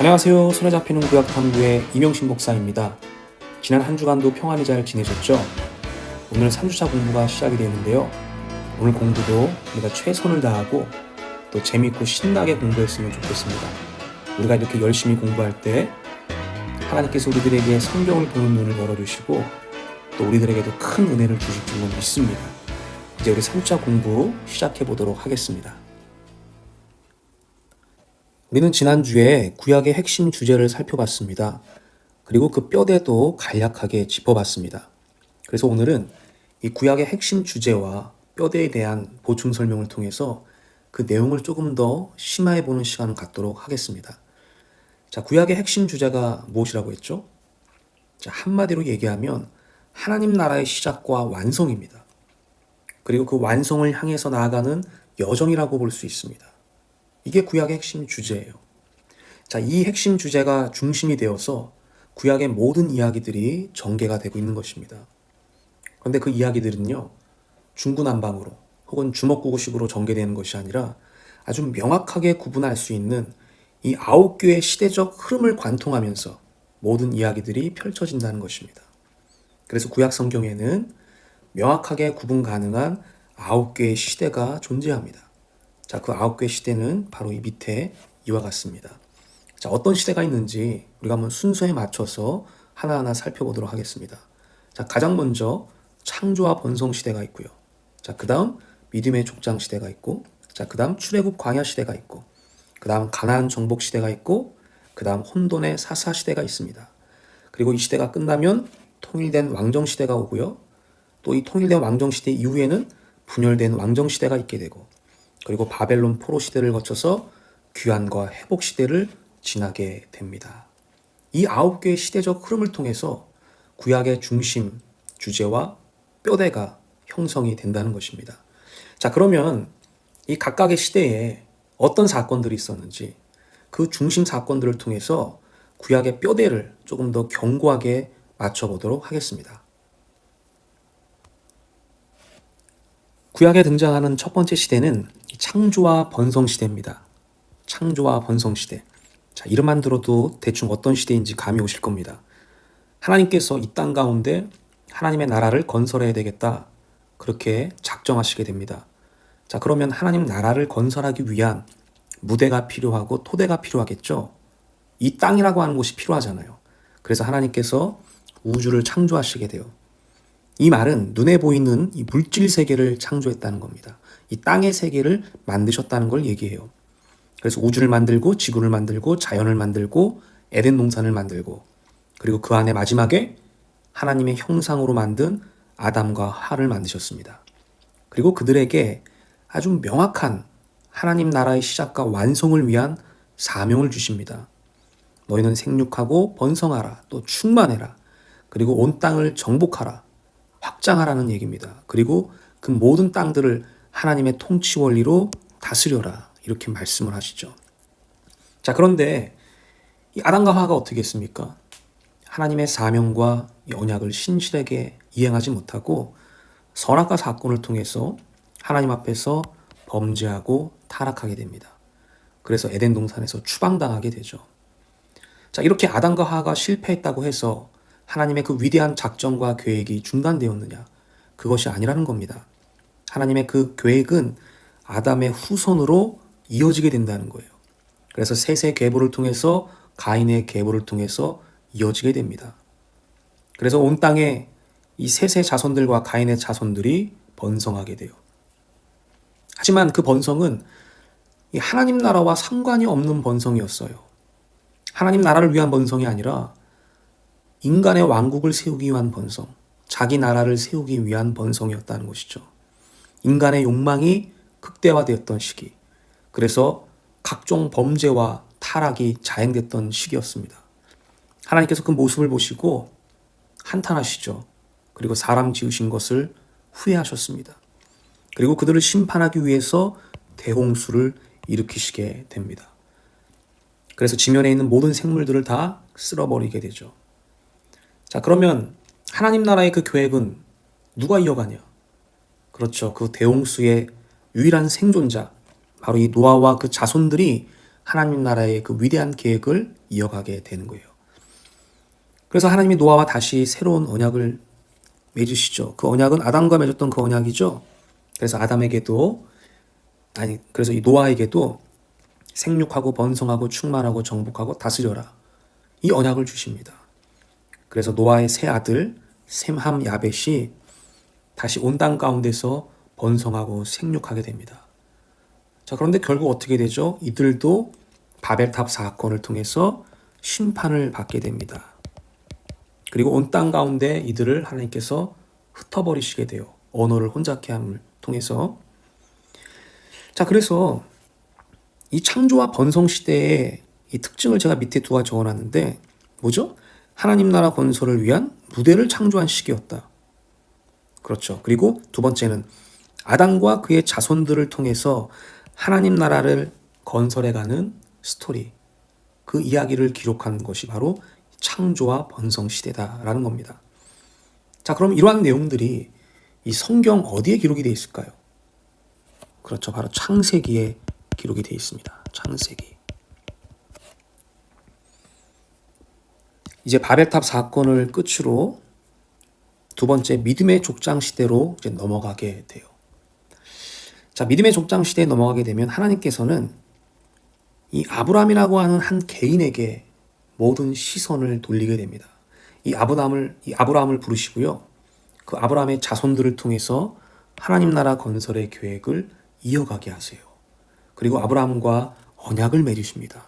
안녕하세요. 손에 잡히는 구약 탐구의 이명신 목사입니다. 지난 한 주간도 평안히 잘 지내셨죠? 오늘 3주차 공부가 시작이 되는데요. 오늘 공부도 우리가 최선을 다하고 또 재밌고 신나게 공부했으면 좋겠습니다. 우리가 이렇게 열심히 공부할 때 하나님께서 우리들에게 성경을 보는 눈을 열어주시고 또 우리들에게도 큰 은혜를 주실 줄로 믿습니다. 이제 우리 3주차 공부 시작해 보도록 하겠습니다. 우리는 지난주에 구약의 핵심 주제를 살펴봤습니다. 그리고 그 뼈대도 간략하게 짚어봤습니다. 그래서 오늘은 이 구약의 핵심 주제와 뼈대에 대한 보충 설명을 통해서 그 내용을 조금 더 심화해 보는 시간을 갖도록 하겠습니다. 자, 구약의 핵심 주제가 무엇이라고 했죠? 자, 한마디로 얘기하면 하나님 나라의 시작과 완성입니다. 그리고 그 완성을 향해서 나아가는 여정이라고 볼 수 있습니다. 이게 구약의 핵심 주제예요. 자, 이 핵심 주제가 중심이 되어서 구약의 모든 이야기들이 전개가 되고 있는 것입니다. 그런데 그 이야기들은요, 중구난방으로 혹은 주먹구구식으로 전개되는 것이 아니라 아주 명확하게 구분할 수 있는 이 9개의 시대적 흐름을 관통하면서 모든 이야기들이 펼쳐진다는 것입니다. 그래서 구약 성경에는 명확하게 구분 가능한 9개의 시대가 존재합니다. 자, 그 9개의 시대는 바로 이 밑에 이와 같습니다. 자, 어떤 시대가 있는지 우리가 한번 순서에 맞춰서 하나하나 살펴보도록 하겠습니다. 자, 가장 먼저 창조와 번성 시대가 있고요. 자, 그 다음 믿음의 족장 시대가 있고, 자, 그 다음 출애굽 광야 시대가 있고, 그 다음 가나안 정복 시대가 있고, 그 다음 혼돈의 사사 시대가 있습니다. 그리고 이 시대가 끝나면 통일된 왕정 시대가 오고요. 또 이 통일된 왕정 시대 이후에는 분열된 왕정 시대가 있게 되고, 그리고 바벨론 포로 시대를 거쳐서 귀환과 회복 시대를 지나게 됩니다. 이 9개의 시대적 흐름을 통해서 구약의 중심, 주제와 뼈대가 형성이 된다는 것입니다. 자, 그러면 이 각각의 시대에 어떤 사건들이 있었는지 그 중심 사건들을 통해서 구약의 뼈대를 조금 더 견고하게 맞춰보도록 하겠습니다. 구약에 등장하는 첫 번째 시대는 창조와 번성 시대입니다. 창조와 번성 시대. 자, 이름만 들어도 대충 어떤 시대인지 감이 오실 겁니다. 하나님께서 이 땅 가운데 하나님의 나라를 건설해야 되겠다. 그렇게 작정하시게 됩니다. 자, 그러면 하나님 나라를 건설하기 위한 무대가 필요하고 토대가 필요하겠죠. 이 땅이라고 하는 곳이 필요하잖아요. 그래서 하나님께서 우주를 창조하시게 돼요. 이 말은 눈에 보이는 이 물질 세계를 창조했다는 겁니다. 이 땅의 세계를 만드셨다는 걸 얘기해요. 그래서 우주를 만들고 지구를 만들고 자연을 만들고 에덴 동산을 만들고 그리고 그 안에 마지막에 하나님의 형상으로 만든 아담과 하와를 만드셨습니다. 그리고 그들에게 아주 명확한 하나님 나라의 시작과 완성을 위한 사명을 주십니다. 너희는 생육하고 번성하라, 또 충만해라, 그리고 온 땅을 정복하라, 확장하라는 얘기입니다. 그리고 그 모든 땅들을 하나님의 통치 원리로 다스려라, 이렇게 말씀을 하시죠. 자, 그런데 이 아담과 하와가 어떻게 했습니까? 하나님의 사명과 언약을 신실하게 이행하지 못하고 선악과 사건을 통해서 하나님 앞에서 범죄하고 타락하게 됩니다. 그래서 에덴 동산에서 추방당하게 되죠. 자, 이렇게 아담과 하와가 실패했다고 해서 하나님의 그 위대한 작정과 계획이 중단되었느냐? 그것이 아니라는 겁니다. 하나님의 그 계획은 아담의 후손으로 이어지게 된다는 거예요. 그래서 셋의 계보를 통해서 가인의 계보를 통해서 이어지게 됩니다. 그래서 온 땅에 이 셋의 자손들과 가인의 자손들이 번성하게 돼요. 하지만 그 번성은 이 하나님 나라와 상관이 없는 번성이었어요. 하나님 나라를 위한 번성이 아니라 인간의 왕국을 세우기 위한 번성, 자기 나라를 세우기 위한 번성이었다는 것이죠. 인간의 욕망이 극대화되었던 시기, 그래서 각종 범죄와 타락이 자행됐던 시기였습니다. 하나님께서 그 모습을 보시고 한탄하시죠. 그리고 사람 지으신 것을 후회하셨습니다. 그리고 그들을 심판하기 위해서 대홍수를 일으키시게 됩니다. 그래서 지면에 있는 모든 생물들을 다 쓸어버리게 되죠. 자, 그러면 하나님 나라의 그 계획은 누가 이어가냐? 그렇죠. 그 대홍수의 유일한 생존자, 바로 이 노아와 그 자손들이 하나님 나라의 그 위대한 계획을 이어가게 되는 거예요. 그래서 하나님이 노아와 다시 새로운 언약을 맺으시죠. 그 언약은 아담과 맺었던 그 언약이죠. 그래서 그래서 이 노아에게도 생육하고 번성하고 충만하고 정복하고 다스려라, 이 언약을 주십니다. 그래서 노아의 세 아들 셈함 야벳이 다시 온 땅 가운데서 번성하고 생육하게 됩니다. 자, 그런데 결국 어떻게 되죠? 이들도 바벨탑 사건을 통해서 심판을 받게 됩니다. 그리고 온 땅 가운데 이들을 하나님께서 흩어버리시게 돼요. 언어를 혼잡케 함을 통해서. 자, 그래서 이 창조와 번성 시대의 이 특징을 제가 밑에 두 가지 적어놨는데 뭐죠? 하나님 나라 건설을 위한 무대를 창조한 시기였다. 그렇죠. 그리고 두 번째는 아담과 그의 자손들을 통해서 하나님 나라를 건설해가는 스토리, 그 이야기를 기록한 것이 바로 창조와 번성 시대다라는 겁니다. 자, 그럼 이러한 내용들이 이 성경 어디에 기록이 되어 있을까요? 그렇죠. 바로 창세기에 기록이 되어 있습니다. 창세기. 이제 바벨탑 사건을 끝으로 두 번째 믿음의 족장 시대로 이제 넘어가게 돼요. 자, 믿음의 족장 시대에 넘어가게 되면 하나님께서는 이 아브라함이라고 하는 한 개인에게 모든 시선을 돌리게 됩니다. 이 아브라함을 부르시고요. 그 아브라함의 자손들을 통해서 하나님 나라 건설의 계획을 이어가게 하세요. 그리고 아브라함과 언약을 맺으십니다.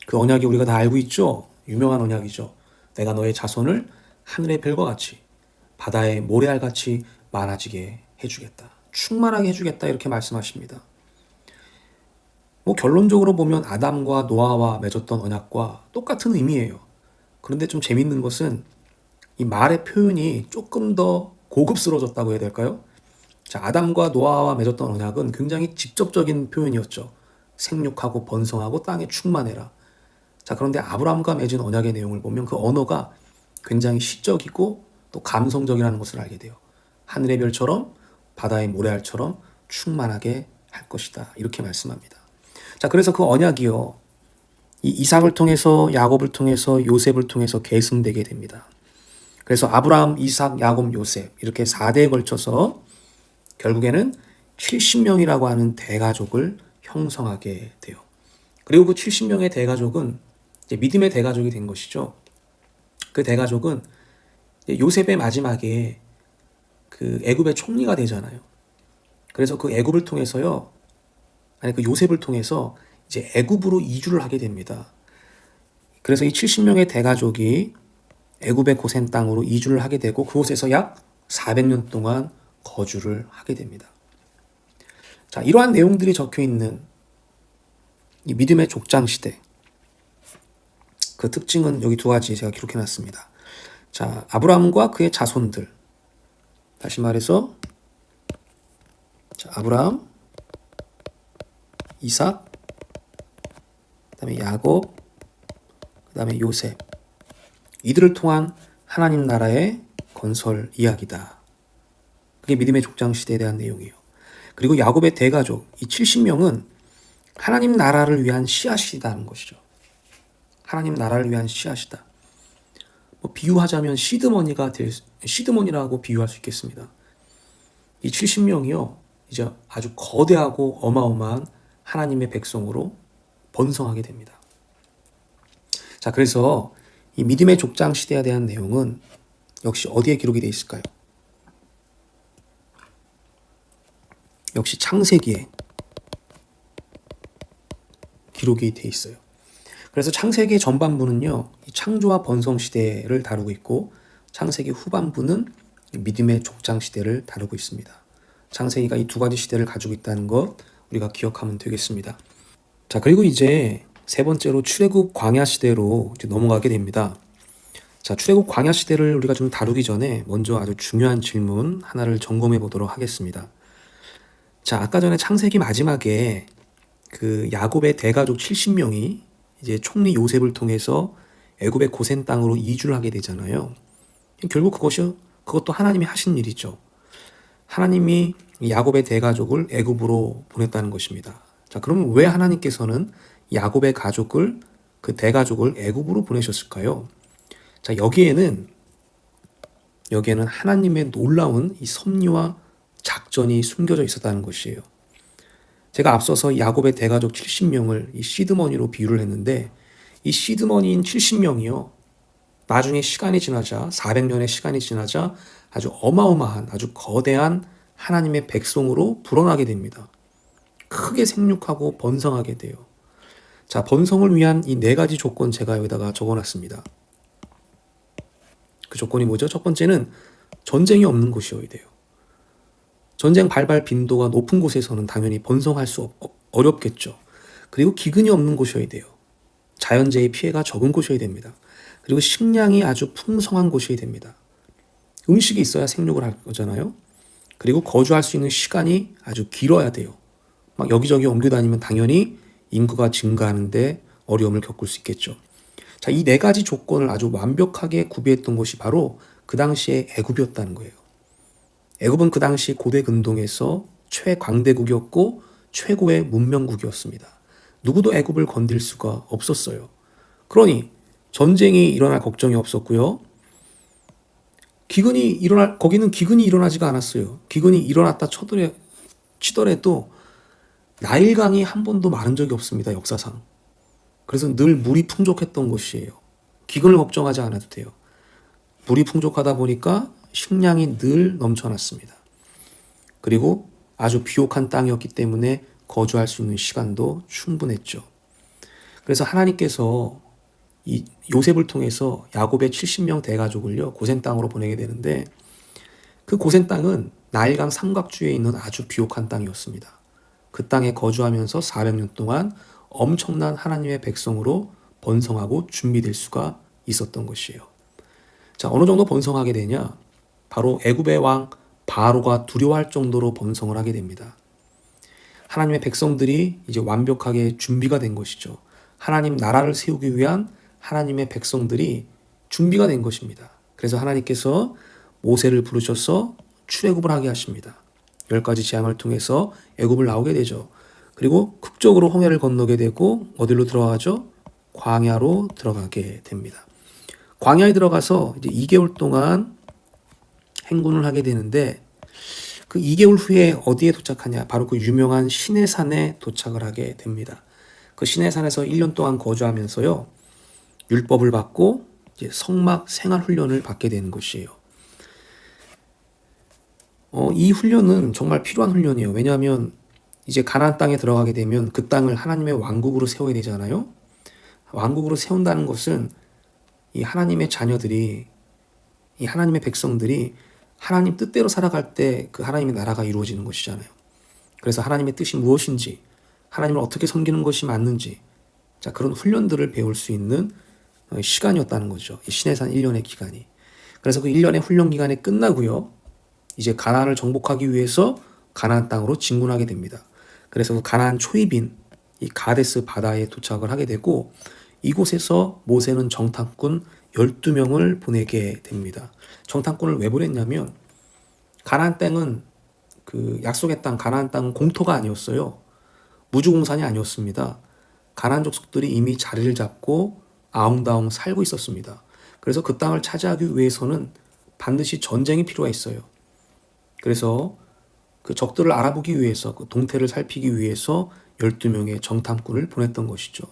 그 언약이 우리가 다 알고 있죠? 유명한 언약이죠. 내가 너의 자손을 하늘의 별과 같이 바다의 모래알같이 많아지게 해주겠다. 충만하게 해주겠다. 이렇게 말씀하십니다. 결론적으로 보면 아담과 노아와 맺었던 언약과 똑같은 의미예요. 그런데 좀 재밌는 것은 이 말의 표현이 조금 더 고급스러워졌다고 해야 될까요? 자, 아담과 노아와 맺었던 언약은 굉장히 직접적인 표현이었죠. 생육하고 번성하고 땅에 충만해라. 자, 그런데 아브라함과 맺은 언약의 내용을 보면 그 언어가 굉장히 시적이고 또 감성적이라는 것을 알게 돼요. 하늘의 별처럼 바다의 모래알처럼 충만하게 할 것이다. 이렇게 말씀합니다. 자, 그래서 그 언약이요, 이 이삭을 통해서 야곱을 통해서 요셉을 통해서 계승되게 됩니다. 그래서 아브라함, 이삭, 야곱, 요셉 이렇게 4대에 걸쳐서 결국에는 70명이라고 하는 대가족을 형성하게 돼요. 그리고 그 70명의 대가족은 이제 믿음의 대가족이 된 것이죠. 그 대가족은 요셉의 마지막에 그 애굽의 총리가 되잖아요. 그래서 그 애굽을 통해서요, 그 요셉을 통해서 이제 애굽으로 이주를 하게 됩니다. 그래서 이 70명의 대가족이 애굽의 고센 땅으로 이주를 하게 되고 그곳에서 약 400년 동안 거주를 하게 됩니다. 자, 이러한 내용들이 적혀 있는 이 믿음의 족장 시대, 그 특징은 여기 두 가지 제가 기록해 놨습니다. 자, 아브라함과 그의 자손들. 다시 말해서 자, 아브라함, 이삭, 그다음에 야곱, 그다음에 요셉. 이들을 통한 하나님 나라의 건설 이야기다. 그게 믿음의 족장 시대에 대한 내용이에요. 그리고 야곱의 대가족, 이 70명은 하나님 나라를 위한 씨앗이라는 것이죠. 하나님 나라를 위한 씨앗이다. 비유하자면 시드머니라고 비유할 수 있겠습니다. 이 70명이요, 이제 아주 거대하고 어마어마한 하나님의 백성으로 번성하게 됩니다. 자, 그래서 이 믿음의 족장 시대에 대한 내용은 역시 어디에 기록이 되어 있을까요? 역시 창세기에 기록이 되어 있어요. 그래서 창세기 전반부는요, 이 창조와 번성 시대를 다루고 있고 창세기 후반부는 믿음의 족장 시대를 다루고 있습니다. 창세기가 이 두 가지 시대를 가지고 있다는 것 우리가 기억하면 되겠습니다. 자, 그리고 이제 세 번째로 출애굽 광야 시대로 이제 넘어가게 됩니다. 자, 출애굽 광야 시대를 우리가 좀 다루기 전에 먼저 아주 중요한 질문 하나를 점검해 보도록 하겠습니다. 자, 아까 전에 창세기 마지막에 그 야곱의 대가족 70명이 이제 총리 요셉을 통해서 애굽의 고센 땅으로 이주를 하게 되잖아요. 결국 그것도 하나님이 하신 일이죠. 하나님이 야곱의 대가족을 애굽으로 보냈다는 것입니다. 자, 그러면 왜 하나님께서는 야곱의 가족을, 그 대가족을 애굽으로 보내셨을까요? 자, 여기에는 하나님의 놀라운 이 섭리와 작전이 숨겨져 있었다는 것이에요. 제가 앞서서 야곱의 대가족 70명을 이 시드머니로 비유를 했는데, 이 시드머니인 70명이요. 나중에 시간이 지나자, 400년의 시간이 지나자 아주 어마어마한, 아주 거대한 하나님의 백성으로 불어나게 됩니다. 크게 생육하고 번성하게 돼요. 자, 번성을 위한 이 4가지 조건 제가 여기다가 적어놨습니다. 그 조건이 뭐죠? 첫 번째는 전쟁이 없는 곳이어야 돼요. 전쟁 발발 빈도가 높은 곳에서는 당연히 번성할 수 어렵겠죠. 그리고 기근이 없는 곳이어야 돼요. 자연재해 피해가 적은 곳이어야 됩니다. 그리고 식량이 아주 풍성한 곳이어야 됩니다. 음식이 있어야 생육을 할 거잖아요. 그리고 거주할 수 있는 시간이 아주 길어야 돼요. 막 여기저기 옮겨 다니면 당연히 인구가 증가하는데 어려움을 겪을 수 있겠죠. 자, 이 4가지 조건을 아주 완벽하게 구비했던 곳이 바로 그 당시의 애굽이었다는 거예요. 애굽은 그 당시 고대 근동에서 최광대국이었고 최고의 문명국이었습니다. 누구도 애굽을 건들 수가 없었어요. 그러니 전쟁이 일어날 걱정이 없었고요. 거기는 기근이 일어나지가 않았어요. 기근이 일어났다 치더라도 나일강이 한 번도 마른 적이 없습니다. 역사상. 그래서 늘 물이 풍족했던 곳이에요. 기근을 걱정하지 않아도 돼요. 물이 풍족하다 보니까 식량이 늘 넘쳐났습니다. 그리고 아주 비옥한 땅이었기 때문에 거주할 수 있는 시간도 충분했죠. 그래서 하나님께서 이 요셉을 통해서 야곱의 70명 대가족을요, 고센 땅으로 보내게 되는데, 그 고센 땅은 나일강 삼각주에 있는 아주 비옥한 땅이었습니다. 그 땅에 거주하면서 400년 동안 엄청난 하나님의 백성으로 번성하고 준비될 수가 있었던 것이에요. 자, 어느 정도 번성하게 되냐? 바로 애굽의 왕 바로가 두려워할 정도로 번성을 하게 됩니다. 하나님의 백성들이 이제 완벽하게 준비가 된 것이죠. 하나님 나라를 세우기 위한 하나님의 백성들이 준비가 된 것입니다. 그래서 하나님께서 모세를 부르셔서 출애굽을 하게 하십니다. 10가지 재앙을 통해서 애굽을 나오게 되죠. 그리고 극적으로 홍해를 건너게 되고 어디로 들어가죠? 광야로 들어가게 됩니다. 광야에 들어가서 이제 2개월 동안 행군을 하게 되는데, 그 2개월 후에 어디에 도착하냐? 바로 그 유명한 시내산에 도착을 하게 됩니다. 그 시내산에서 1년 동안 거주하면서요, 율법을 받고 이제 성막 생활 훈련을 받게 되는 것이에요. 이 훈련은 정말 필요한 훈련이에요. 왜냐하면 이제 가나안 땅에 들어가게 되면 그 땅을 하나님의 왕국으로 세워야 되잖아요. 왕국으로 세운다는 것은 이 하나님의 자녀들이, 이 하나님의 백성들이 하나님 뜻대로 살아갈 때 그 하나님의 나라가 이루어지는 것이잖아요. 그래서 하나님의 뜻이 무엇인지, 하나님을 어떻게 섬기는 것이 맞는지, 자, 그런 훈련들을 배울 수 있는 시간이었다는 거죠. 이 시내산 1년의 기간이. 그래서 그 1년의 훈련 기간이 끝나고요, 이제 가나안을 정복하기 위해서 가나안 땅으로 진군하게 됩니다. 그래서 그 가나안 초입인 이 가데스 바다에 도착을 하게 되고, 이곳에서 모세는 정탐꾼 12명을 보내게 됩니다. 정탐꾼을 왜 보냈냐면, 가나안 땅은 그 약속의 땅, 가나안 땅은 공토가 아니었어요. 무주공산이 아니었습니다. 가나안 족속들이 이미 자리를 잡고 아웅다웅 살고 있었습니다. 그래서 그 땅을 차지하기 위해서는 반드시 전쟁이 필요했어요. 그래서 그 적들을 알아보기 위해서, 그 동태를 살피기 위해서 12명의 정탐꾼을 보냈던 것이죠.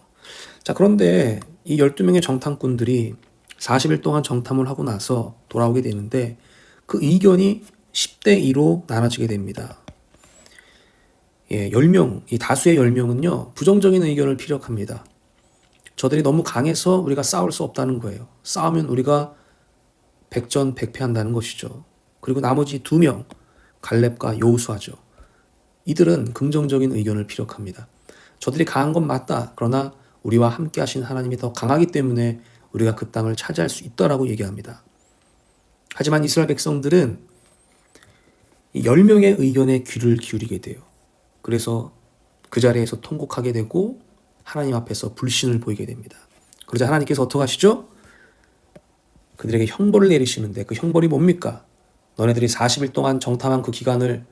자, 그런데 이 12명의 정탐꾼들이 40일 동안 정탐을 하고 나서 돌아오게 되는데, 그 의견이 10대 2로 나눠지게 됩니다. 10명, 이 다수의 10명은요, 부정적인 의견을 피력합니다. 저들이 너무 강해서 우리가 싸울 수 없다는 거예요. 싸우면 우리가 백전백패한다는 것이죠. 그리고 나머지 2명, 갈렙과 여호수아죠. 이들은 긍정적인 의견을 피력합니다. 저들이 강한 건 맞다. 그러나 우리와 함께 하신 하나님이 더 강하기 때문에 우리가 그 땅을 차지할 수 있다라고 얘기합니다. 하지만 이스라엘 백성들은 이 10명의 의견에 귀를 기울이게 돼요. 그래서 그 자리에서 통곡하게 되고 하나님 앞에서 불신을 보이게 됩니다. 그러자 하나님께서 어떻게 하시죠? 그들에게 형벌을 내리시는데, 그 형벌이 뭡니까? 너네들이 40일 동안 정탐한 그 기간을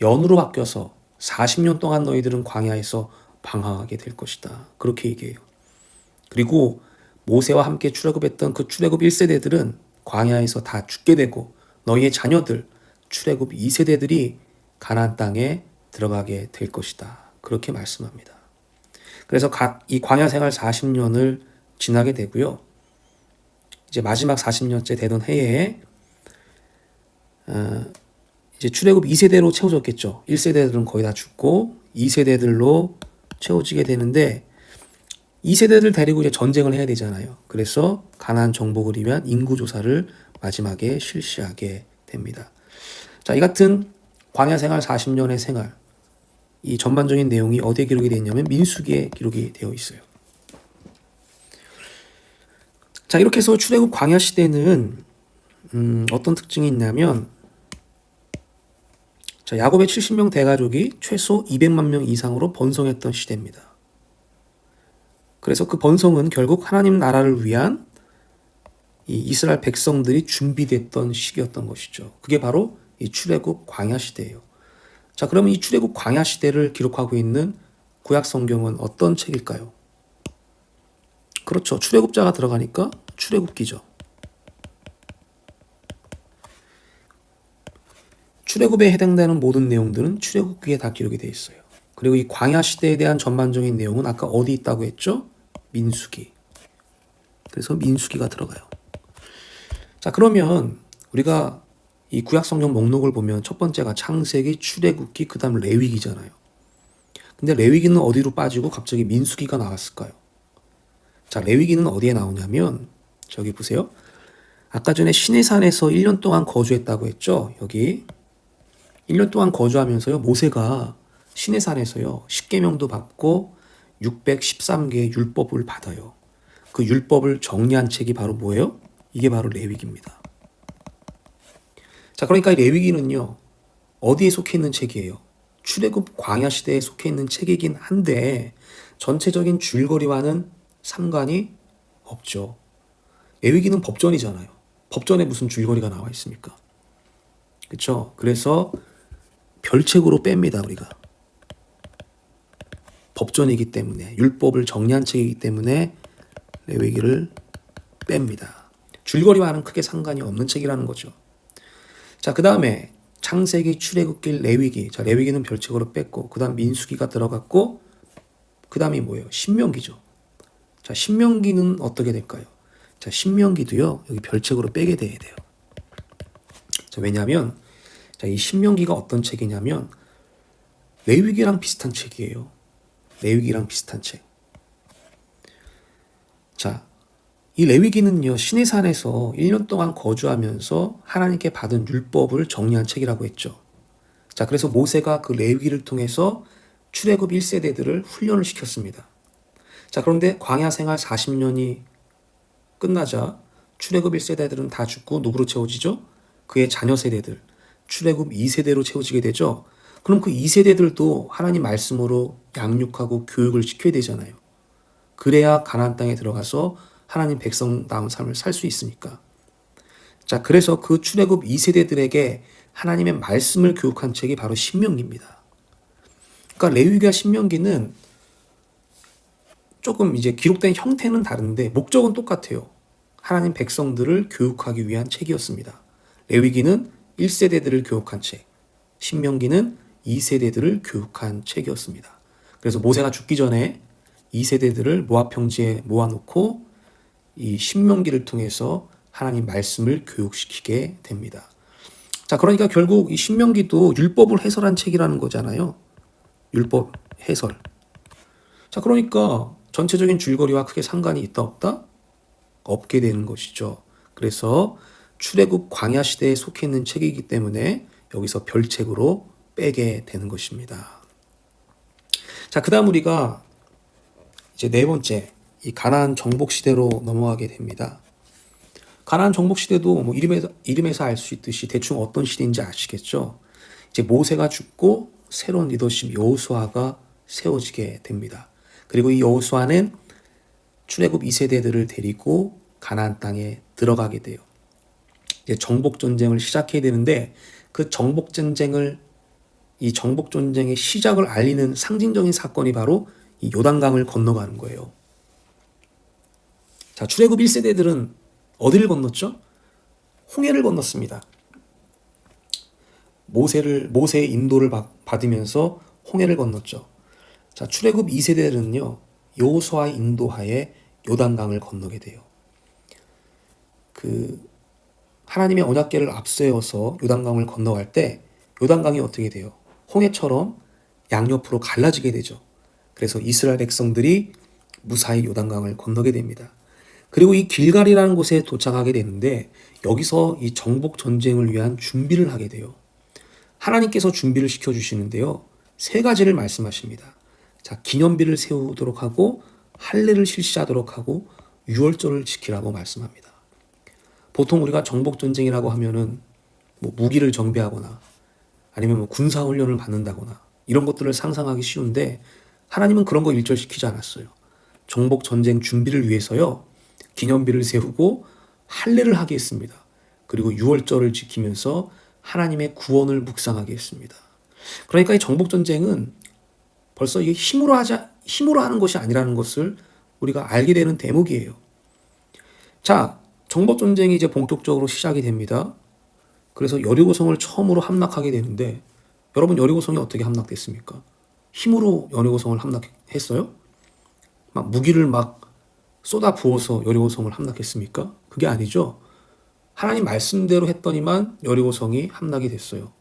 연으로 바뀌어서 40년 동안 너희들은 광야에서 방황하게 될 것이다. 그렇게 얘기해요. 그리고 모세와 함께 출애굽했던 그 출애굽 1세대들은 광야에서 다 죽게 되고 너희의 자녀들 출애굽 2세대들이 가나안 땅에 들어가게 될 것이다. 그렇게 말씀합니다. 그래서 이 광야 생활 40년을 지나게 되고요. 이제 마지막 40년째 되던 해에 이제 출애굽 2세대로 채워졌겠죠. 1세대들은 거의 다 죽고 2세대들로 채워지게 되는데 2세대들 데리고 이제 전쟁을 해야 되잖아요. 그래서 가나안 정복을 위한 인구 조사를 마지막에 실시하게 됩니다. 자, 이 같은 광야 생활 40년의 생활, 이 전반적인 내용이 어디에 기록이 되어 있냐면 민수기에 기록이 되어 있어요. 자, 이렇게 해서 출애굽 광야 시대는 어떤 특징이 있냐면, 자, 야곱의 70명 대가족이 최소 200만 명 이상으로 번성했던 시대입니다. 그래서 그 번성은 결국 하나님 나라를 위한 이 이스라엘 백성들이 준비됐던 시기였던 것이죠. 그게 바로 이 출애굽 광야 시대예요. 자, 그러면 이 출애굽 광야 시대를 기록하고 있는 구약 성경은 어떤 책일까요? 그렇죠. 출애굽자가 들어가니까 출애굽기죠. 출애굽에 해당되는 모든 내용들은 출애굽기에 다 기록이 되어 있어요. 그리고 이 광야 시대에 대한 전반적인 내용은 아까 어디 있다고 했죠? 민수기. 그래서 민수기가 들어가요. 자, 그러면 우리가 이 구약 성경 목록을 보면 첫 번째가 창세기, 출애굽기, 그다음 레위기잖아요. 근데 레위기는 어디로 빠지고 갑자기 민수기가 나왔을까요? 자, 레위기는 어디에 나오냐면 저기 보세요. 아까 전에 시내산에서 1년 동안 거주했다고 했죠. 여기 1년 동안 거주하면서요, 모세가 시내산에서요 10계명도 받고 613개의 율법을 받아요. 그 율법을 정리한 책이 바로 뭐예요? 이게 바로 레위기입니다. 자, 그러니까 이 레위기는요 어디에 속해 있는 책이에요? 출애굽 광야 시대에 속해 있는 책이긴 한데 전체적인 줄거리와는 상관이 없죠. 레위기는 법전이잖아요. 법전에 무슨 줄거리가 나와 있습니까? 그렇죠? 그래서 별책으로 뺍니다, 우리가. 법전이기 때문에, 율법을 정리한 책이기 때문에 레위기를 뺍니다. 줄거리와는 크게 상관이 없는 책이라는 거죠. 자, 그 다음에 창세기, 출애굽기, 레위기. 자, 레위기는 별책으로 뺐고, 그 다음 민수기가 들어갔고, 그 다음이 뭐예요? 신명기죠. 자, 신명기는 어떻게 될까요? 자, 신명기도요 여기 별책으로 빼게 돼야 돼요. 자, 왜냐하면 자, 이 신명기가 어떤 책이냐면 레위기랑 비슷한 책이에요. 레위기랑 비슷한 책. 자, 이 레위기는요 시내산에서 1년 동안 거주하면서 하나님께 받은 율법을 정리한 책이라고 했죠. 자, 그래서 모세가 그 레위기를 통해서 출애굽 1세대들을 훈련을 시켰습니다. 자, 그런데 광야 생활 40년이 끝나자 출애굽 1세대들은 다 죽고 누구로 채워지죠? 그의 자녀 세대들, 출애굽 2세대로 채워지게 되죠. 그럼 그 2세대들도 하나님 말씀으로 양육하고 교육을 시켜야 되잖아요. 그래야 가나안 땅에 들어가서 하나님 백성다운 삶을 살 수 있으니까. 자, 그래서 그 출애굽 2세대들에게 하나님의 말씀을 교육한 책이 바로 신명기입니다. 그러니까 레위기와 신명기는 조금 이제 기록된 형태는 다른데 목적은 똑같아요. 하나님 백성들을 교육하기 위한 책이었습니다. 레위기는 1세대들을 교육한 책, 신명기는 2세대들을 교육한 책이었습니다. 그래서 모세가 죽기 전에 2세대들을 모압 평지에 모아놓고 이 신명기를 통해서 하나님 말씀을 교육시키게 됩니다. 자, 그러니까 결국 이 신명기도 율법을 해설한 책이라는 거잖아요. 율법 해설. 자, 그러니까 전체적인 줄거리와 크게 상관이 있다 없다? 없게 되는 것이죠. 그래서 출애굽 광야 시대에 속해 있는 책이기 때문에 여기서 별책으로 빼게 되는 것입니다. 자, 그다음 우리가 이제 네 번째 이 가나안 정복 시대로 넘어가게 됩니다. 가나안 정복 시대도 뭐 이름에서 알 수 있듯이 대충 어떤 시대인지 아시겠죠? 이제 모세가 죽고 새로운 리더십 여호수아가 세워지게 됩니다. 그리고 이 여호수아는 출애굽 2세대들을 데리고 가나안 땅에 들어가게 돼요. 이제 정복 전쟁을 시작해야 되는데 그 정복 전쟁의 시작을 알리는 상징적인 사건이 바로 이 요단강을 건너가는 거예요. 자, 출애굽 1세대들은 어디를 건넜죠? 홍해를 건넜습니다. 모세의 인도를 받으면서 홍해를 건넜죠. 자, 출애굽 2세대는요. 여호수아의 인도하에 요단강을 건너게 돼요. 하나님의 언약궤를 앞세워서 요단강을 건너갈 때 요단강이 어떻게 돼요? 홍해처럼 양옆으로 갈라지게 되죠. 그래서 이스라엘 백성들이 무사히 요단강을 건너게 됩니다. 그리고 이 길갈이라는 곳에 도착하게 되는데 여기서 이 정복 전쟁을 위한 준비를 하게 돼요. 하나님께서 준비를 시켜주시는데요. 3가지를 말씀하십니다. 자, 기념비를 세우도록 하고 할례를 실시하도록 하고 유월절을 지키라고 말씀합니다. 보통 우리가 정복전쟁이라고 하면은 무기를 정비하거나 아니면 군사훈련을 받는다거나 이런 것들을 상상하기 쉬운데 하나님은 그런 거 일절시키지 않았어요. 정복전쟁 준비를 위해서요. 기념비를 세우고 할례를 하게 했습니다. 그리고 유월절을 지키면서 하나님의 구원을 묵상하게 했습니다. 그러니까 이 정복전쟁은 벌써 이게 힘으로 하는 것이 아니라는 것을 우리가 알게 되는 대목이에요. 자, 정복전쟁이 이제 본격적으로 시작이 됩니다. 그래서 여리고성을 처음으로 함락하게 되는데 여러분 여리고성이 어떻게 함락됐습니까? 힘으로 여리고성을 함락했어요? 막 무기를 막 쏟아 부어서 여리고성을 함락했습니까? 그게 아니죠. 하나님 말씀대로 했더니만 여리고성이 함락이 됐어요.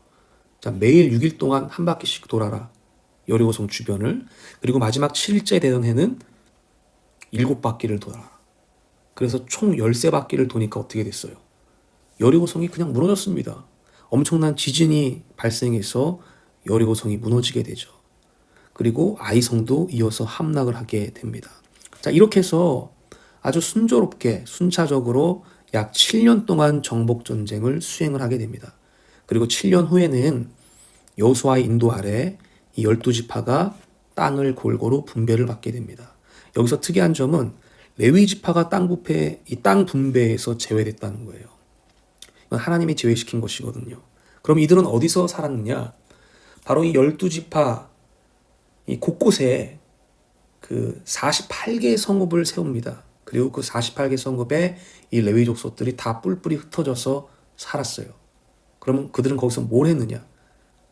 자, 매일 6일 동안 한 바퀴씩 돌아라. 여리고성 주변을. 그리고 마지막 7일째 되던 해는 7바퀴를 돌아라. 그래서 총 13바퀴를 도니까 어떻게 됐어요? 여리고성이 그냥 무너졌습니다. 엄청난 지진이 발생해서 여리고성이 무너지게 되죠. 그리고 아이성도 이어서 함락을 하게 됩니다. 자, 이렇게 해서 아주 순조롭게 순차적으로 약 7년 동안 정복전쟁을 수행을 하게 됩니다. 그리고 7년 후에는 여호수아의 인도 아래 이 12지파가 땅을 골고루 분배를 받게 됩니다. 여기서 특이한 점은 레위 지파가 이 땅 분배에서 제외됐다는 거예요. 이건 하나님이 제외시킨 것이거든요. 그럼 이들은 어디서 살았느냐? 바로 이 12지파 이 곳곳에 그 48개의 성읍을 세웁니다. 그리고 그 48개 성읍에 이 레위 족속들이 다 뿔뿔이 흩어져서 살았어요. 그러면 그들은 거기서 뭘 했느냐?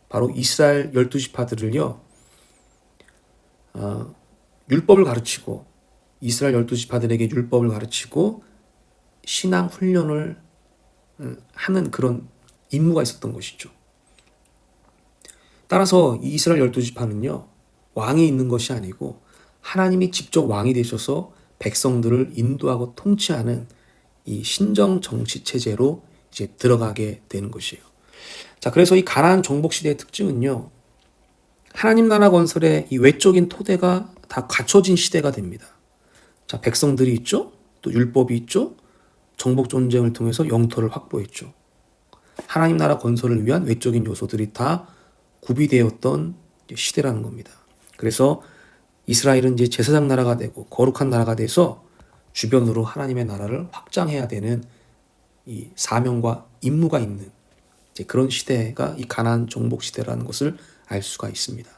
바로 이스라엘 12지파들을요. 율법을 가르치고 이스라엘 12지파들에게 율법을 가르치고 신앙 훈련을 하는 그런 임무가 있었던 것이죠. 따라서 이 이스라엘 12지파는요. 왕이 있는 것이 아니고 하나님이 직접 왕이 되셔서 백성들을 인도하고 통치하는 이 신정 정치 체제로 이제 들어가게 되는 것이에요. 자, 그래서 이 가나안 정복 시대의 특징은요. 하나님 나라 건설의 이 외적인 토대가 다 갖춰진 시대가 됩니다. 자, 백성들이 있죠. 또 율법이 있죠. 정복 전쟁을 통해서 영토를 확보했죠. 하나님 나라 건설을 위한 외적인 요소들이 다 구비되었던 시대라는 겁니다. 그래서 이스라엘은 이제 제사장 나라가 되고 거룩한 나라가 돼서 주변으로 하나님의 나라를 확장해야 되는 이 사명과 임무가 있는 이제 그런 시대가 이 가나안 정복 시대라는 것을 알 수가 있습니다.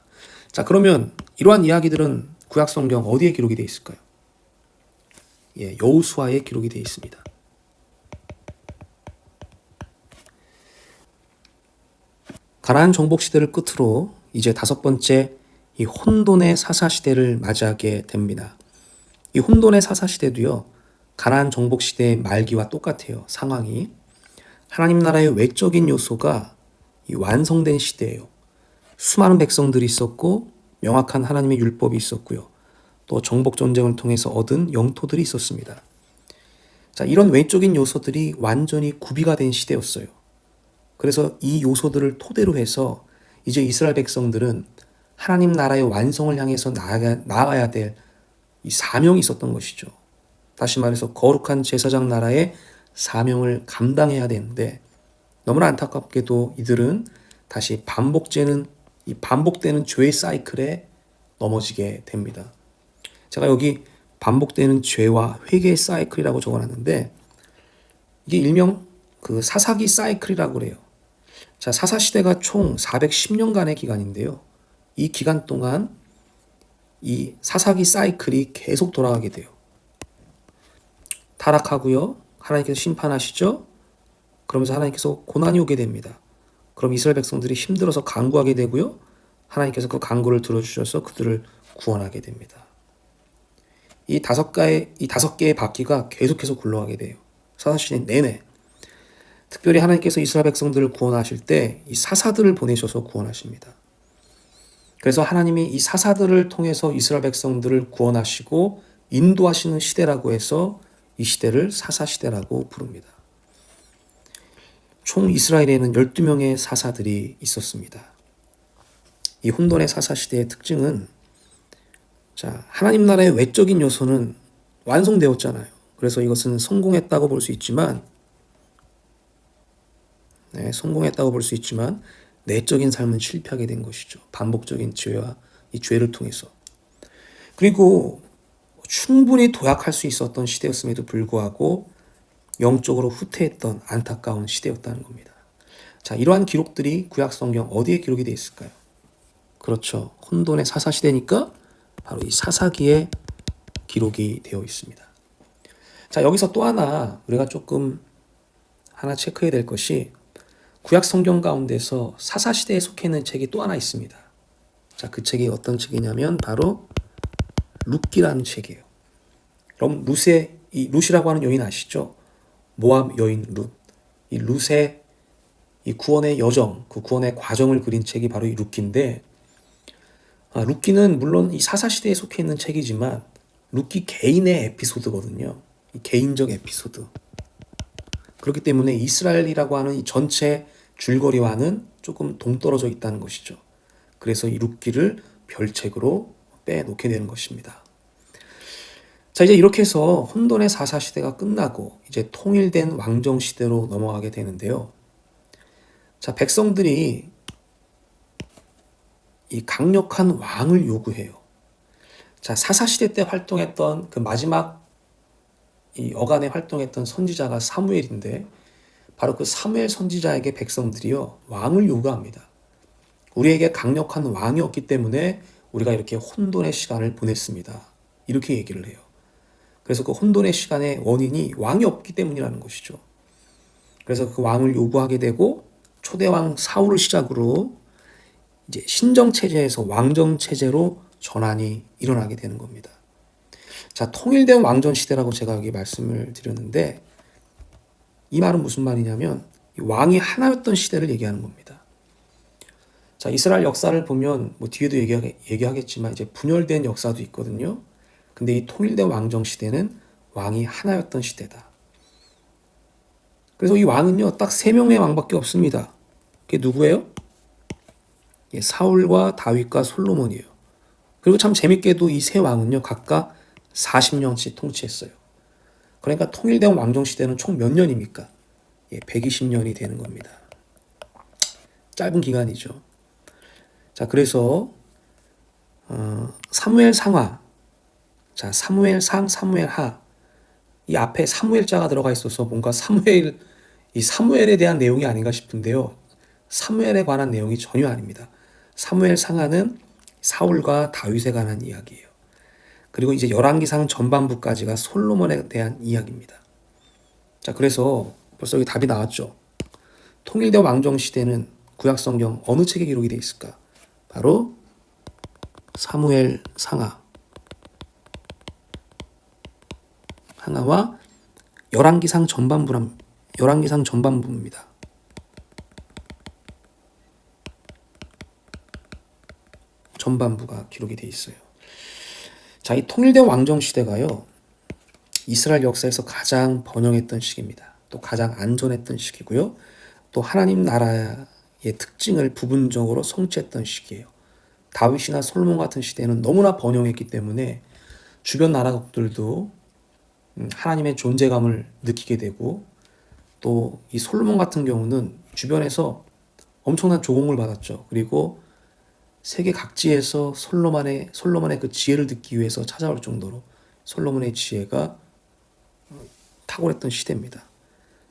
자, 그러면 이러한 이야기들은 구약 성경 어디에 기록이 되어 있을까요? 예, 여호수아에 기록이 되어 있습니다. 가나안 정복 시대를 끝으로 이제 5번째 이 혼돈의 사사 시대를 맞이하게 됩니다. 이 혼돈의 사사 시대도요. 가나안 정복 시대의 말기와 똑같아요. 상황이. 하나님 나라의 외적인 요소가 이 완성된 시대예요. 수많은 백성들이 있었고 명확한 하나님의 율법이 있었고요. 또 정복 전쟁을 통해서 얻은 영토들이 있었습니다. 자, 이런 외적인 요소들이 완전히 구비가 된 시대였어요. 그래서 이 요소들을 토대로 해서 이제 이스라엘 백성들은 하나님 나라의 완성을 향해서 나아가야 될 이 사명이 있었던 것이죠. 다시 말해서 거룩한 제사장 나라의 사명을 감당해야 되는데 너무나 안타깝게도 이들은 다시 반복되는 죄의 사이클에 넘어지게 됩니다. 제가 여기 반복되는 죄와 회개의 사이클이라고 적어놨는데 이게 일명 그 사사기 사이클이라고 그래요. 자, 사사 시대가 총 410년간의 기간인데요. 이 기간 동안 이 사사기 사이클이 계속 돌아가게 돼요. 타락하고요. 하나님께서 심판하시죠. 그러면서 하나님께서 고난이 오게 됩니다. 그럼 이스라엘 백성들이 힘들어서 간구하게 되고요. 하나님께서 그 간구를 들어주셔서 그들을 구원하게 됩니다. 이 다섯 개의 바퀴가 계속해서 굴러가게 돼요. 사사시대 내내. 특별히 하나님께서 이스라엘 백성들을 구원하실 때 이 사사들을 보내셔서 구원하십니다. 그래서 하나님이 이 사사들을 통해서 이스라엘 백성들을 구원하시고 인도하시는 시대라고 해서 이 시대를 사사시대라고 부릅니다. 총 이스라엘에는 12명의 사사들이 있었습니다. 이 혼돈의 사사시대의 특징은 하나님 나라의 외적인 요소는 완성되었잖아요. 그래서 이것은 성공했다고 볼 수 있지만 내적인 삶은 실패하게 된 것이죠. 반복적인 죄와 이 죄를 통해서. 그리고 충분히 도약할 수 있었던 시대였음에도 불구하고 영적으로 후퇴했던 안타까운 시대였다는 겁니다. 이러한 기록들이 구약 성경 어디에 기록이 되어 있을까요? 그렇죠. 혼돈의 사사시대니까 바로 이 사사기에 기록이 되어 있습니다. 여기서 또 하나 우리가 조금 체크해야 될 것이 구약 성경 가운데서 사사시대에 속해 있는 책이 또 하나 있습니다. 그 책이 어떤 책이냐면 바로 룻기라는 책이에요. 그럼 룻이라고 하는 여인 아시죠? 모압 여인 룻. 이 룻의 이 구원의 여정, 그 구원의 과정을 그린 책이 바로 이 룻기인데, 룻기는 물론 이 사사시대에 속해 있는 책이지만 룻기 개인의 에피소드거든요. 이 개인적 에피소드. 그렇기 때문에 이스라엘이라고 하는 이 전체 줄거리와는 조금 동떨어져 있다는 것이죠. 그래서 이 룻기를 별책으로 빼놓게 되는 것입니다. 이제 이렇게 해서 혼돈의 사사시대가 끝나고 이제 통일된 왕정시대로 넘어가게 되는데요. 백성들이 이 강력한 왕을 요구해요. 사사시대 때 활동했던 그 마지막 이 어간에 활동했던 선지자가 사무엘인데 바로 그 사무엘 선지자에게 백성들이요 왕을 요구합니다. 우리에게 강력한 왕이 없기 때문에 우리가 이렇게 혼돈의 시간을 보냈습니다. 이렇게 얘기를 해요. 그래서 그 혼돈의 시간의 원인이 왕이 없기 때문이라는 것이죠. 그래서 그 왕을 요구하게 되고 초대왕 사울을 시작으로 이제 신정체제에서 왕정체제로 전환이 일어나게 되는 겁니다. 통일된 왕정시대라고 제가 여기 말씀을 드렸는데 이 말은 무슨 말이냐면 왕이 하나였던 시대를 얘기하는 겁니다. 이스라엘 역사를 보면 뒤에도 얘기하겠지만 이제 분열된 역사도 있거든요. 근데 이 통일된 왕정시대는 왕이 하나였던 시대다. 그래서 이 왕은요 딱 3명의 왕밖에 없습니다. 그게 누구예요? 사울과 다윗과 솔로몬이에요. 그리고 참 재밌게도 이 세 왕은요 각각 40년씩 통치했어요. 그러니까 통일된 왕정시대는 총 몇 년입니까? 120년이 되는 겁니다. 짧은 기간이죠. 그래서 사무엘 상하, 사무엘상, 사무엘하 이 앞에 사무엘자가 들어가 있어서 뭔가 이 사무엘에 대한 내용이 아닌가 싶은데요. 사무엘에 관한 내용이 전혀 아닙니다. 사무엘 상하는 사울과 다윗에 관한 이야기예요. 그리고 이제 열왕기상 전반부까지가 솔로몬에 대한 이야기입니다. 그래서 벌써 여기 답이 나왔죠. 통일된 왕정시대는 구약성경 어느 책에 기록이 되어 있을까? 바로 사무엘 상하와 열왕기상 전반부입니다. 전반부가 기록이 되어 있어요. 이 통일된 왕정시대가요 이스라엘 역사에서 가장 번영했던 시기입니다. 또 가장 안전했던 시기고요. 또 하나님 나라의 특징을 부분적으로 성취했던 시기예요. 다윗이나 솔로몬 같은 시대는 너무나 번영했기 때문에 주변 나라국들도 하나님의 존재감을 느끼게 되고 또 이 솔로몬 같은 경우는 주변에서 엄청난 조공을 받았죠. 그리고 세계 각지에서 솔로몬의 그 지혜를 듣기 위해서 찾아올 정도로 솔로몬의 지혜가 탁월했던 시대입니다.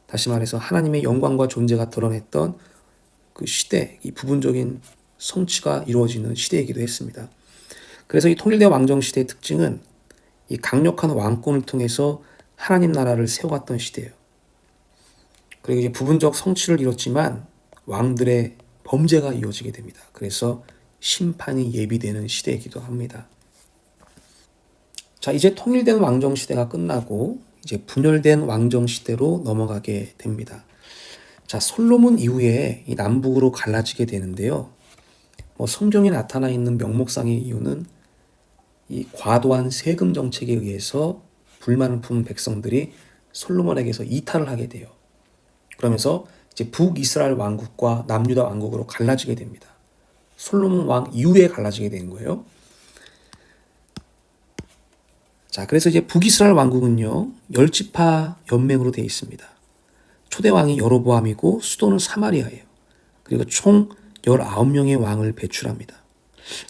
다시 말해서 하나님의 영광과 존재가 드러냈던 그 시대, 이 부분적인 성취가 이루어지는 시대이기도 했습니다. 그래서 이 통일된 왕정 시대의 특징은 이 강력한 왕권을 통해서 하나님 나라를 세워갔던 시대예요. 그리고 이제 부분적 성취를 이뤘지만 왕들의 범죄가 이어지게 됩니다. 그래서 심판이 예비되는 시대이기도 합니다. 자, 이제 통일된 왕정 시대가 끝나고 이제 분열된 왕정 시대로 넘어가게 됩니다. 자, 솔로몬 이후에 이 남북으로 갈라지게 되는데요. 성경에 나타나 있는 명목상의 이유는 이 과도한 세금 정책에 의해서 불만을 품은 백성들이 솔로몬에게서 이탈을 하게 돼요. 그러면서 이제 북이스라엘 왕국과 남유다 왕국으로 갈라지게 됩니다. 솔로몬 왕 이후에 갈라지게 된 거예요. 자, 그래서 이제 북이스라엘 왕국은요, 10지파 연맹으로 되어 있습니다. 초대 왕이 여로보암이고 수도는 사마리아예요. 그리고 총 19명의 왕을 배출합니다.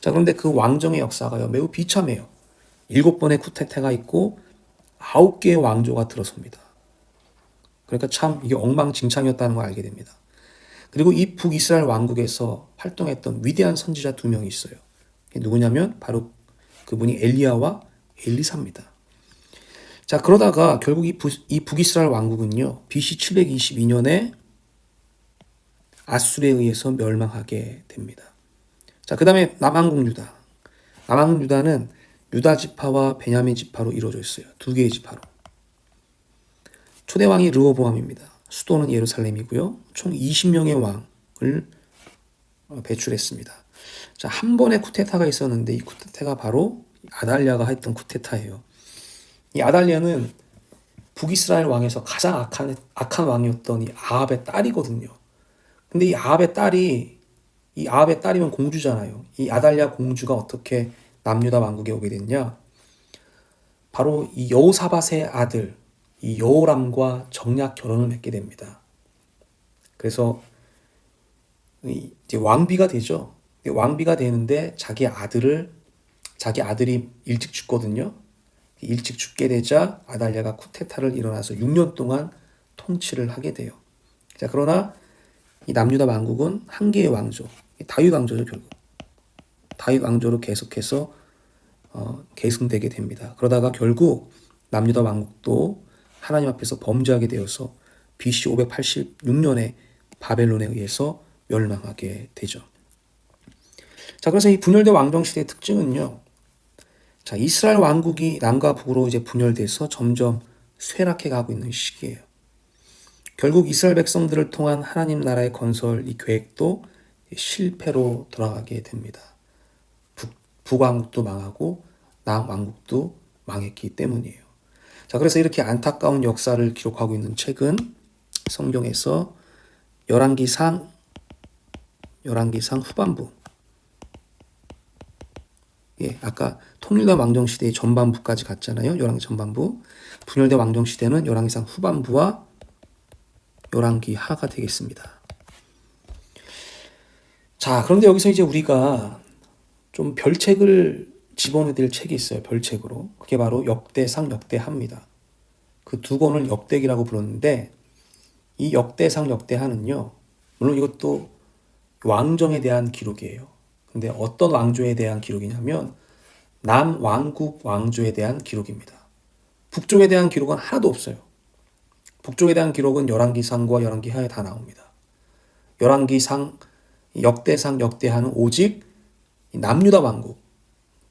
자, 그런데 그 왕정의 역사가 매우 비참해요. 7번의 쿠데타가 있고 9개의 왕조가 들어섭니다. 그러니까 참 이게 엉망진창이었다는 걸 알게 됩니다. 그리고 이 북이스라엘 왕국에서 활동했던 위대한 선지자 2명이 있어요. 누구냐면 바로 그분이 엘리야와 엘리사입니다. 자, 그러다가 결국 이 북이스라엘 왕국은요, BC 722년에 아수르에 의해서 멸망하게 됩니다. 자, 그 다음에 남한국 유다. 남한국 유다는 유다 지파와 베냐민 지파로 이루어져 있어요. 2개의 지파로. 초대 왕이 르호보암입니다. 수도는 예루살렘이고요. 총 20명의 왕을 배출했습니다. 자, 한 번의 쿠데타가 있었는데 이 쿠데타가 바로 아달랴가 했던 쿠데타예요. 이 아달랴는 북이스라엘 왕에서 가장 악한 왕이었던 이 아합의 딸이거든요. 근데 이 아합의 딸이면 공주잖아요. 이 아달랴 공주가 어떻게 남유다 왕국에 오게 됐냐? 바로 이 여호사밧의 아들 이 여호람과 정략 결혼을 맺게 됩니다. 그래서 이제 왕비가 되죠. 왕비가 되는데 자기 아들이 일찍 죽거든요. 일찍 죽게 되자 아달랴가 쿠데타를 일어나서 6년 동안 통치를 하게 돼요. 자, 그러나 이 남유다 왕국은 한 개의 왕조, 다윗 왕조죠. 결국 다윗 왕조로 계속해서 계승되게 됩니다. 그러다가 결국 남유다 왕국도 하나님 앞에서 범죄하게 되어서 BC 586년에 바벨론에 의해서 멸망하게 되죠. 자, 그래서 이 분열된 왕정 시대의 특징은요. 자, 이스라엘 왕국이 남과 북으로 이제 분열돼서 점점 쇠락해 가고 있는 시기예요. 결국 이스라엘 백성들을 통한 하나님 나라의 건설 이 계획도 실패로 돌아가게 됩니다. 북왕국도 망하고 남왕국도 망했기 때문이에요. 자, 그래서 이렇게 안타까운 역사를 기록하고 있는 책은 성경에서 열왕기상 후반부. 예, 아까 통일된 왕정 시대의 전반부까지 갔잖아요. 열왕기 전반부. 분열된 왕정 시대는 열왕기상 후반부와 열왕기하가 되겠습니다. 자, 그런데 여기서 이제 우리가 좀 별책을 집어넣어야 될 책이 있어요. 별책으로. 그게 바로 역대상, 역대하입니다. 그 2권을 역대기라고 불렀는데 이 역대상, 역대하는요. 물론 이것도 왕정에 대한 기록이에요. 근데 어떤 왕조에 대한 기록이냐면 남왕국 왕조에 대한 기록입니다. 북쪽에 대한 기록은 하나도 없어요. 북쪽에 대한 기록은 열왕기상과 열왕기하에 다 나옵니다. 열왕기상, 역대상, 역대하는 오직 남유다 왕국,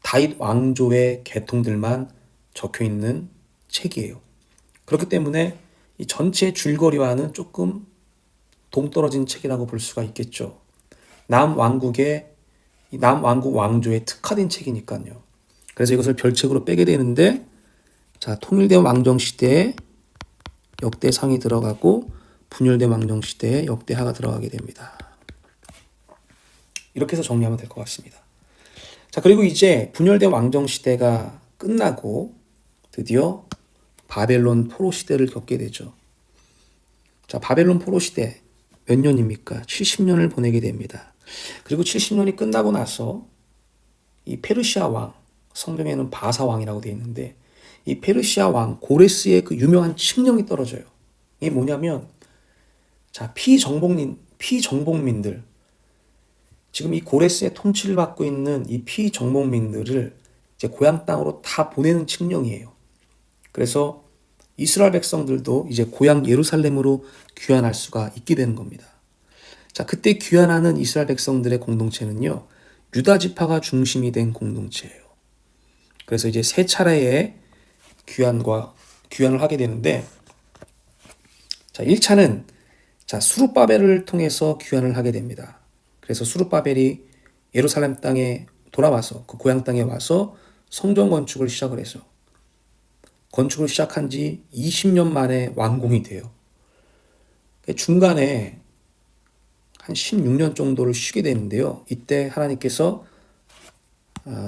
다윗 왕조의 계통들만 적혀 있는 책이에요. 그렇기 때문에 이 전체 줄거리와는 조금 동떨어진 책이라고 볼 수가 있겠죠. 남왕국 왕조에 특화된 책이니까요. 그래서 이것을 별책으로 빼게 되는데, 자, 통일된 왕정 시대에 역대상이 들어가고 분열된 왕정 시대에 역대하가 들어가게 됩니다. 이렇게 해서 정리하면 될 것 같습니다. 자, 그리고 이제 분열된 왕정 시대가 끝나고 드디어 바벨론 포로 시대를 겪게 되죠. 자, 바벨론 포로 시대 몇 년입니까? 70년을 보내게 됩니다. 그리고 70년이 끝나고 나서 이 페르시아 왕, 성경에는 바사 왕이라고 되어 있는데 이 페르시아 왕 고레스의 그 유명한 칙령이 떨어져요. 이게 뭐냐면, 자, 피정복민들, 지금 이 고레스의 통치를 받고 있는 이 피정복민들을 이제 고향 땅으로 다 보내는 칙령이에요. 그래서 이스라엘 백성들도 이제 고향 예루살렘으로 귀환할 수가 있게 되는 겁니다. 자, 그때 귀환하는 이스라엘 백성들의 공동체는요, 유다 지파가 중심이 된 공동체예요. 그래서 이제 세 차례의 귀환을 하게 되는데, 자, 1차는 수룹바벨을 통해서 귀환을 하게 됩니다. 그래서 수룹바벨이 예루살렘 땅에 돌아와서 그 고향 땅에 와서 성전 건축을 시작을 해서 건축을 시작한 지 20년 만에 완공이 돼요. 중간에 한 16년 정도를 쉬게 되는데요. 이때 하나님께서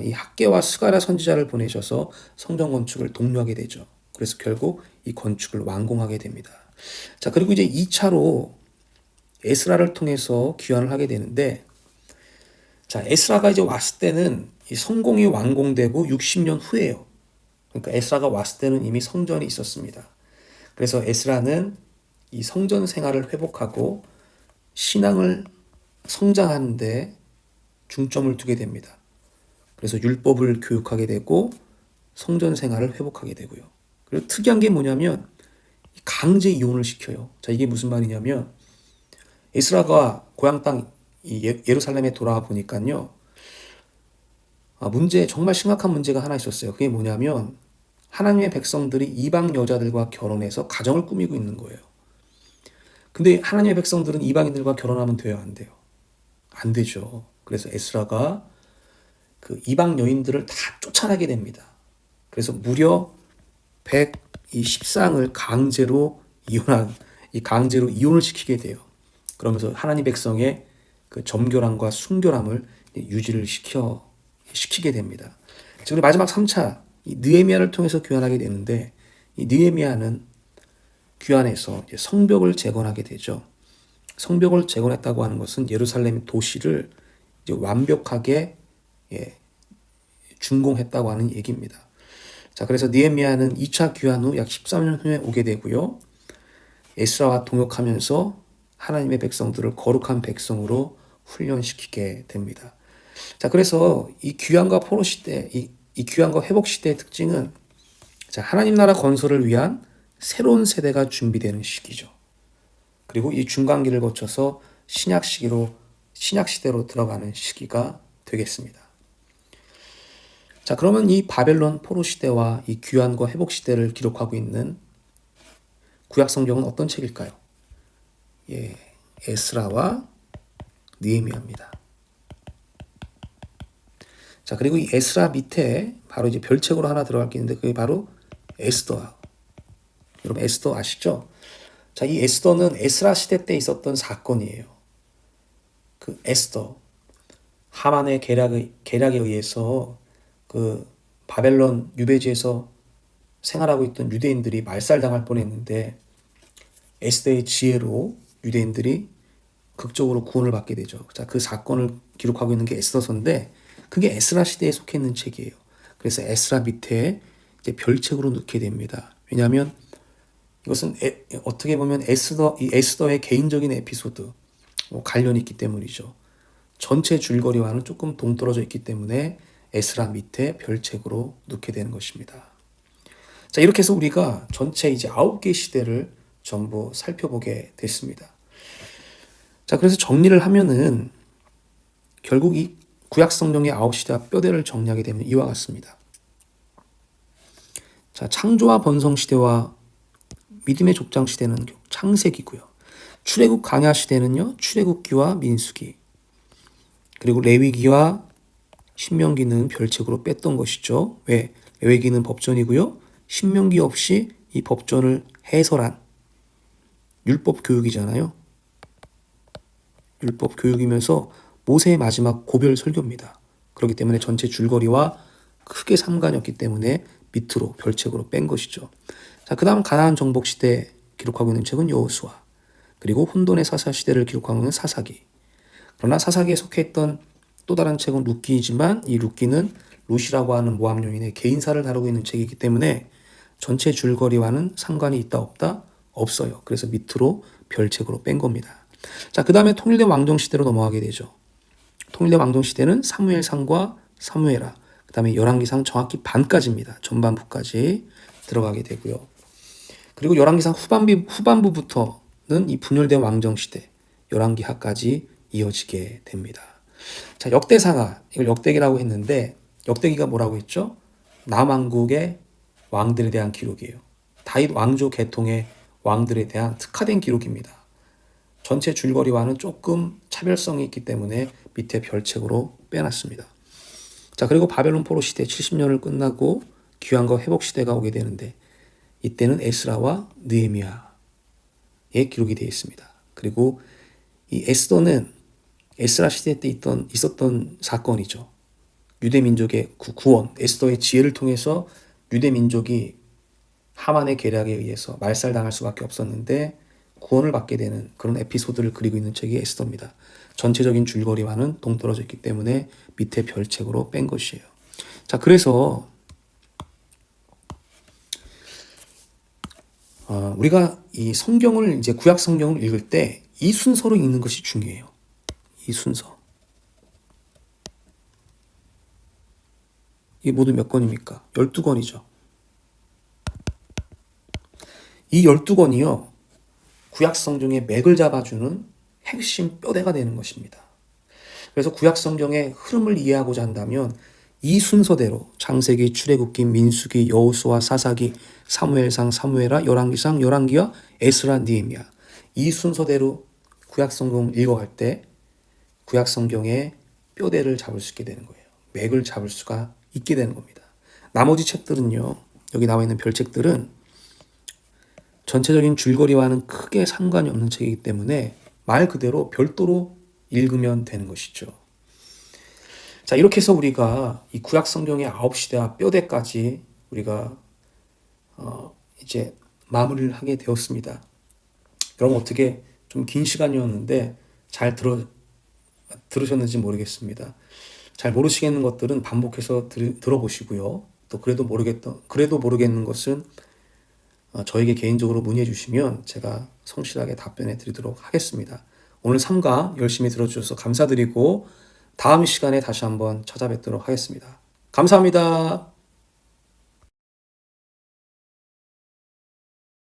이 학개와 스가랴 선지자를 보내셔서 성전 건축을 독려하게 되죠. 그래서 결국 이 건축을 완공하게 됩니다. 자, 그리고 이제 2차로 에스라를 통해서 귀환을 하게 되는데, 자, 에스라가 이제 왔을 때는 이 성공이 완공되고 60년 후예요. 그러니까 에스라가 왔을 때는 이미 성전이 있었습니다. 그래서 에스라는 이 성전 생활을 회복하고 신앙을 성장하는 데 중점을 두게 됩니다. 그래서 율법을 교육하게 되고 성전 생활을 회복하게 되고요. 그리고 특이한 게 뭐냐면 강제 이혼을 시켜요. 자, 이게 무슨 말이냐면 에스라가 고향 땅 예루살렘에 돌아와 보니까요. 정말 심각한 문제가 하나 있었어요. 그게 뭐냐면 하나님의 백성들이 이방 여자들과 결혼해서 가정을 꾸미고 있는 거예요. 근데 하나님의 백성들은 이방인들과 결혼하면 돼요, 안 돼요? 안 되죠. 그래서 에스라가 그 이방 여인들을 다 쫓아내게 됩니다. 그래서 무려 110쌍을 강제로 이혼을 시키게 돼요. 그러면서 하나님 백성의 그 점교람과 순교람을 유지를 시키게 됩니다. 그리고 마지막 3차 이 느헤미야를 통해서 귀환하게 되는데, 이 느헤미야는 귀환해서 이제 성벽을 재건하게 되죠. 성벽을 재건했다고 하는 것은 예루살렘 도시를 이제 완벽하게 준공했다고 하는 얘기입니다. 자, 그래서 느헤미야는 2차 귀환 후 약 13년 후에 오게 되고요. 에스라와 동역하면서 하나님의 백성들을 거룩한 백성으로 훈련시키게 됩니다. 자, 그래서 이 귀환과 포로 시대, 이 귀환과 회복 시대의 특징은, 자, 하나님 나라 건설을 위한 새로운 세대가 준비되는 시기죠. 그리고 이 중간기를 거쳐서 신약 시대로 들어가는 시기가 되겠습니다. 자, 그러면 이 바벨론 포로 시대와 이 귀환과 회복 시대를 기록하고 있는 구약 성경은 어떤 책일까요? 에스라와 느헤미야입니다. 자, 그리고 이 에스라 밑에 바로 이제 별책으로 하나 들어갈 게 있는데, 그게 바로 에스더예요. 여러분 에스더 아시죠? 자, 이 에스더는 에스라 시대 때 있었던 사건이에요. 그 에스더, 하만의 계략에 의해서 그 바벨론 유배지에서 생활하고 있던 유대인들이 말살당할 뻔했는데, 에스더의 지혜로 유대인들이 극적으로 구원을 받게 되죠. 자, 그 사건을 기록하고 있는 게 에스더서인데, 그게 에스라 시대에 속해 있는 책이에요. 그래서 에스라 밑에 이제 별책으로 넣게 됩니다. 왜냐하면 이것은 어떻게 보면 에스더의 개인적인 에피소드, 관련이 있기 때문이죠. 전체 줄거리와는 조금 동떨어져 있기 때문에 에스라 밑에 별책으로 넣게 되는 것입니다. 자, 이렇게 해서 우리가 전체 이제 9개 시대를 전부 살펴보게 됐습니다. 자, 그래서 정리를 하면은 결국 이 구약 성경의 9시대와 뼈대를 정리하게 되면 이와 같습니다. 자, 창조와 번성 시대와 믿음의 족장 시대는 창세기고요. 출애굽 강야 시대는요, 출애굽기와 민수기. 그리고 레위기와 신명기는 별책으로 뺐던 것이죠. 왜? 레위기는 법전이고요. 신명기 없이 이 법전을 해설한 율법 교육이잖아요. 율법 교육이면서 모세의 마지막 고별 설교입니다. 그렇기 때문에 전체 줄거리와 크게 상관이 없기 때문에 밑으로 별책으로 뺀 것이죠. 자, 그 다음 가나안 정복 시대 기록하고 있는 책은 여호수아, 그리고 혼돈의 사사 시대를 기록하고 있는 사사기. 그러나 사사기에 속해 있던 또 다른 책은 룻기이지만, 이 룻기는 룻이라고 하는 모압 여인의 개인사를 다루고 있는 책이기 때문에 전체 줄거리와는 상관이 있다 없다? 없어요. 그래서 밑으로 별책으로 뺀 겁니다. 자, 그 다음에 통일된 왕정 시대로 넘어가게 되죠. 통일된 왕정 시대는 사무엘상과 사무엘하, 그다음에 열왕기상 정확히 반까지입니다. 전반부까지 들어가게 되고요. 그리고 열왕기상 후반부부터는 이 분열된 왕정 시대, 열왕기하까지 이어지게 됩니다. 자, 역대상하, 이걸 역대기라고 했는데 역대기가 뭐라고 했죠? 남왕국의 왕들에 대한 기록이에요. 다윗 왕조 계통의 왕들에 대한 특화된 기록입니다. 전체 줄거리와는 조금 차별성이 있기 때문에 밑에 별책으로 빼놨습니다. 자, 그리고 바벨론 포로 시대 70년을 끝나고 귀환과 회복 시대가 오게 되는데 이때는 에스라와 느헤미야의 기록이 되어 있습니다. 그리고 이 에스더는 에스라 시대 때 있었던 사건이죠. 유대 민족의 구원, 에스더의 지혜를 통해서 유대 민족이 하만의 계략에 의해서 말살당할 수밖에 없었는데 구원을 받게 되는 그런 에피소드를 그리고 있는 책이 에스더입니다. 전체적인 줄거리와는 동떨어져 있기 때문에 밑에 별책으로 뺀 것이에요. 자, 그래서 우리가 이 성경을 이제 구약 성경을 읽을 때 이 순서로 읽는 것이 중요해요. 이 순서. 이게 모두 몇 권입니까? 12권이죠. 이 12권이요. 구약 성경의 맥을 잡아주는 핵심 뼈대가 되는 것입니다. 그래서 구약 성경의 흐름을 이해하고자 한다면 이 순서대로 창세기, 출애굽기, 민수기, 여호수아, 사사기, 사무엘상, 사무엘하, 열왕기상, 열왕기하, 에스라, 느헤미야 이 순서대로 구약 성경을 읽어갈 때 구약 성경의 뼈대를 잡을 수 있게 되는 거예요. 맥을 잡을 수가 있게 되는 겁니다. 나머지 책들은요. 여기 나와 있는 별책들은 전체적인 줄거리와는 크게 상관이 없는 책이기 때문에 말 그대로 별도로 읽으면 되는 것이죠. 자, 이렇게 해서 우리가 이 구약 성경의 9시대와 뼈대까지 우리가 이제 마무리를 하게 되었습니다. 여러분 어떻게 좀 긴 시간이었는데 잘 들으셨는지 모르겠습니다. 잘 모르시겠는 것들은 반복해서 들어보시고요. 또 그래도 모르겠는 것은 저에게 개인적으로 문의해 주시면 제가 성실하게 답변해 드리도록 하겠습니다. 오늘 3강 열심히 들어주셔서 감사드리고 다음 시간에 다시 한번 찾아뵙도록 하겠습니다. 감사합니다.